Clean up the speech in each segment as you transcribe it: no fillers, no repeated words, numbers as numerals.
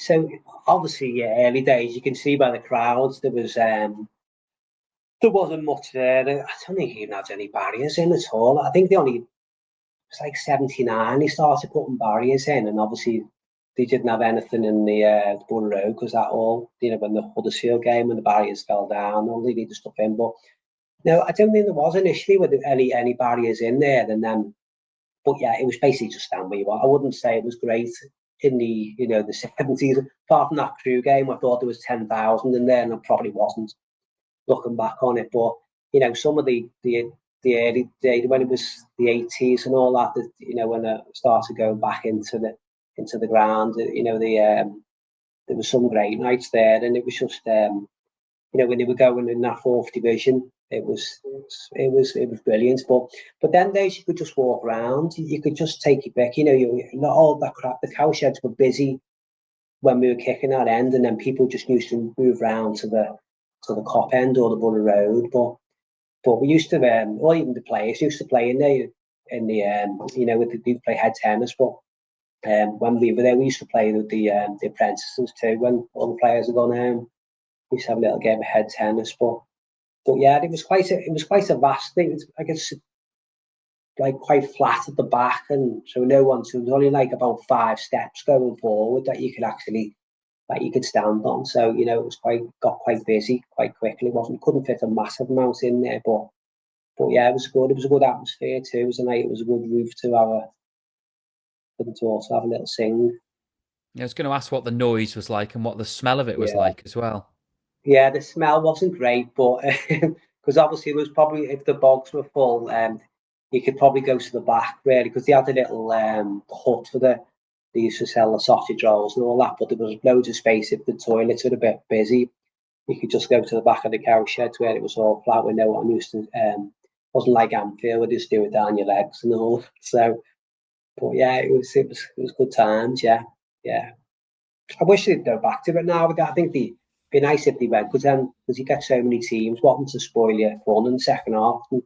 So obviously, yeah, early days, you can see by the crowds there wasn't much there. I don't think he even had any barriers in at all. I think it's like 79 they started putting barriers in, and obviously they didn't have anything in the Borough Road because that all, when the Huddersfield game and the barriers fell down, all they needed stuff in. But no, I don't think there was initially with any barriers in there, and then. But yeah, it was basically just stand where you are. I wouldn't say it was great in the the 70s. Apart from that Crew game, I thought there was 10,000 in there, and it probably wasn't looking back on it. But some of the early days when it was the 80s and all that, when I started going back into the ground, there was some great nights there, and it was just when they were going in that fourth division, it was brilliant. But then days you could just walk around, you could just take your pick. Not all that crap. The cow sheds were busy when we were kicking that end, and then people just used to move around to the Cop end or the Borough Road. But we used to, or even the players used to play in there in the they play head tennis. But when we were there, we used to play with the apprentices too. When all the players had gone home, we used to have a little game of head tennis. But yeah, it was quite a vast thing. I guess like quite flat at the back, and so there was only like about 5 steps going forward that you could stand on. So it was got quite busy quite quickly. Couldn't fit a massive amount in there, but yeah, it was good. It was a good atmosphere too. It was a good roof to also have a little sing. I was going to ask what the noise was like and what the smell of it was like as well. Yeah, the smell wasn't great, but because obviously it was probably, if the bogs were full, you could probably go to the back really, because they had a little hut for they used to sell the sausage rolls and all that, but there was loads of space. If the toilets were a bit busy, you could just go to the back of the cow sheds where it was all flat with no one used to. Wasn't like Anfield, where you just do it down your legs and all. So, but yeah, it was good times. Yeah. I wish they'd go back to it now. But I think it'd be nice if they went, because you get so many teams wanting to spoil your fun in the second half. And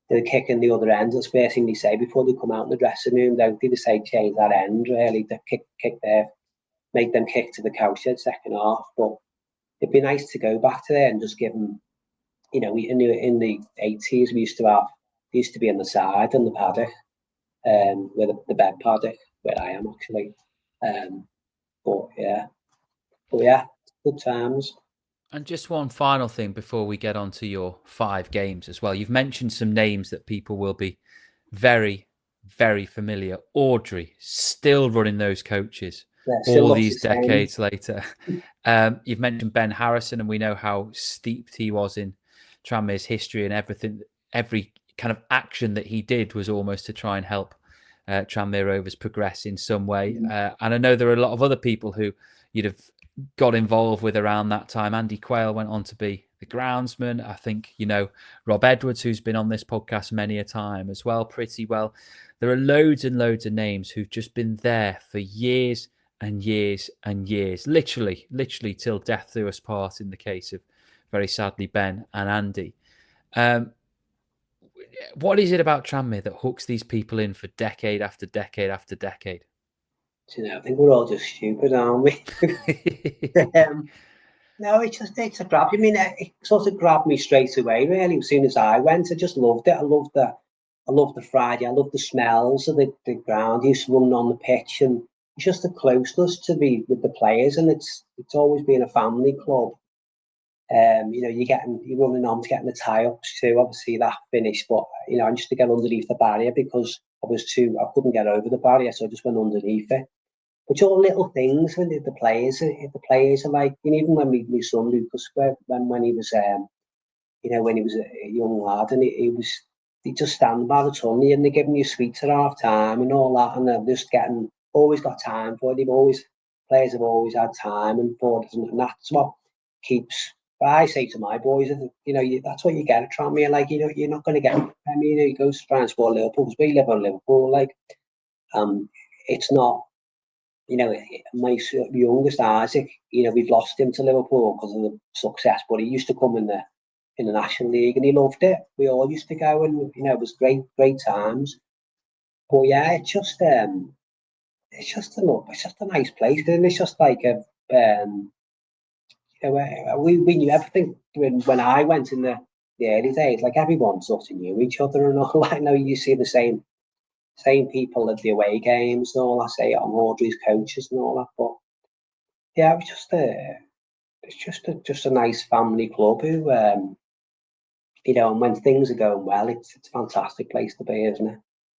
they're kicking the other end. That's the first thing they say before they come out in the dressing room. Don't they say change that end really? They kick there, make them kick to the cow shed second half. But it'd be nice to go back to there and just give them. In the 80s, we used to be on the side in the paddock, with the bed paddock where I am actually. But yeah, good times. And just one final thing before we get on to your 5 games as well. You've mentioned some names that people will be very, very familiar. Audrey, still running those coaches all these decades later. You've mentioned Ben Harrison, and we know how steeped he was in Tranmere's history, and everything. Every kind of action that he did was almost to try and help Tranmere Rovers progress in some way. And I know there are a lot of other people who you'd have got involved with around that time. Andy Quayle went on to be the groundsman. I think, Rob Edwards, who's been on this podcast many a time as well, pretty well. There are loads and loads of names who've just been there for years and years and years, literally till death do us part in the case of, very sadly, Ben and Andy. What is it about Tranmere that hooks these people in for decade after decade after decade? I think we're all just stupid, aren't we? No, it's a grab. I mean, it sort of grabbed me straight away, really. As soon as I went, I just loved it. I loved the Friday. I loved the smells of the ground. I used to run on the pitch, and it's just the closeness with the players, and it's always been a family club. You're running on to getting the tie-ups too. Obviously that finished, but I used to get underneath the barrier because I couldn't get over the barrier, so I just went underneath it. But all little things when the players are like, even when my son Lucas, when he was when he was a young lad, and he just stand by the tunnel and they're giving you sweets at half time and all that, and they're just always got time for it. Players have always had time and for it, and that's what keeps. I say to my boys, that's what you get at Tranmere. Like, you're not going to get. I mean, he goes to try and score Liverpool because we live on Liverpool. Like, it's not. My youngest Isaac, we've lost him to Liverpool because of the success, but he used to come in the National League and he loved it. We all used to go, and it was great times. But yeah, it's just a nice place, and it's just like we knew everything when I went in the early days. Like everyone sort of knew each other and all. Like now you see the same people at the away games and all. I say on Audrey's coaches and all that. But yeah, it was just a nice family club who and when things are going well, it's a fantastic place to be, isn't it?